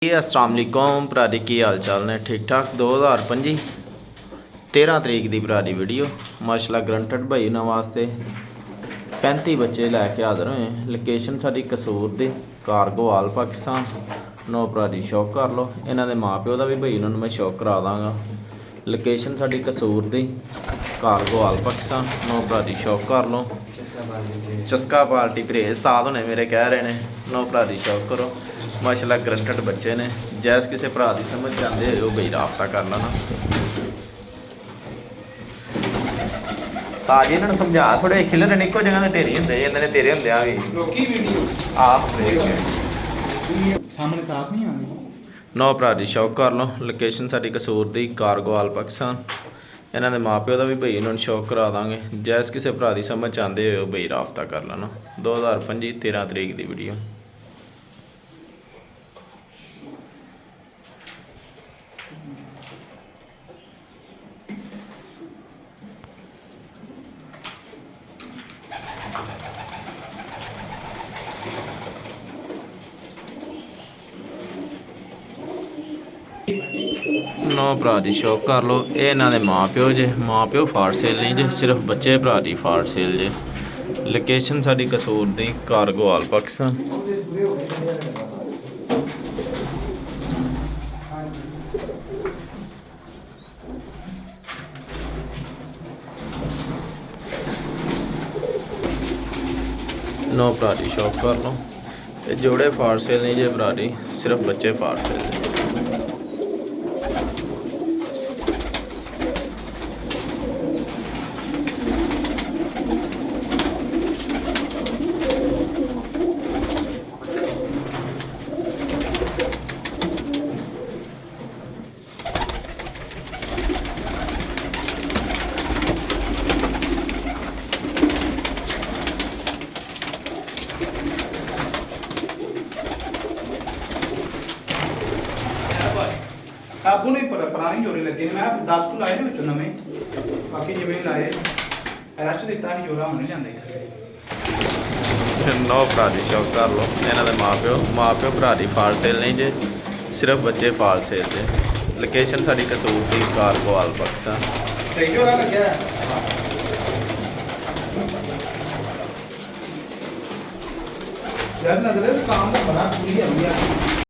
अस्सलाम वालेकुम भरा दी की हाल चाल ने ठीक ठाक 2025 13 तरीक की भरा दी वीडियो माशाल्लाह ग्रंटेड भाई उन्होंने वास्ते 35 बच्चे लैके हाजिर होए। लोकेशन साड़ी कसूर दी कारगो आल पाकिस्तान नो भरा दी शौक कर लो। इन्हों के माँ प्यो का भी भाई उन्होंने मैं शौक करा दाँगा। लोकेशन साड़ी कसूर दी कारगो आल पाकिस्तान नो भरा दी शौक कर लो। चस्का पार्टी परहेज साथ होने मेरे कह रहे हैं नो भरा दी शौक करो। माशाल्लाह ग्रंटेड बच्चे ने जैस किसी भरा की समझ चाहते हो बई राबता कर लेना। ताजी इन्होंने समझा थोड़े खिलर निको जगह ढेरी होंगे इन्होंने तेरे होंगे सामने साफ नहीं आती नो भरा की शौक कर लो। लोकेशन साड़ी कसूर दी कारगो आल पाकिस्तान इन्हों के माँ प्यो का भी बई इन्होंने शौक करा देंगे। जैस किसी भरा की समझ चाहते हो बई राबता कर लेना। 2025 13 तरीक की वीडियो। नो भरा की शौक कर लो। ये इन्हों के माँ प्यो जे माँ प्यो फाड़ सेल नहीं जे सिर्फ बच्चे भरा की फाड़ सेल जे। लोकेशन साड़ी कसूर दी कारगो आल पाकिस्तान। नो भरा की शौक कर लो। जोड़े फाड़ सेल नहीं जे भरा की सिर्फ बच्चे फाड़ सेल जे। काबू नहीं पुरानी जोड़े लगे मैं 10 को लाए ने नवे बाकी जिमें लाए रच दिता ही जोड़ा होने जाते। नो भरा की शौक कर लो। इन्हों के माँ प्यो भरा की फाड़ सेल नहीं जे सिर्फ बच्चे फाड़ सेल जे। लोकेशन साड़ी कसूर दी कारगो आल पाकिस्तान। सही जोड़ा लगे यार नजर काम का बड़ा पूरी है।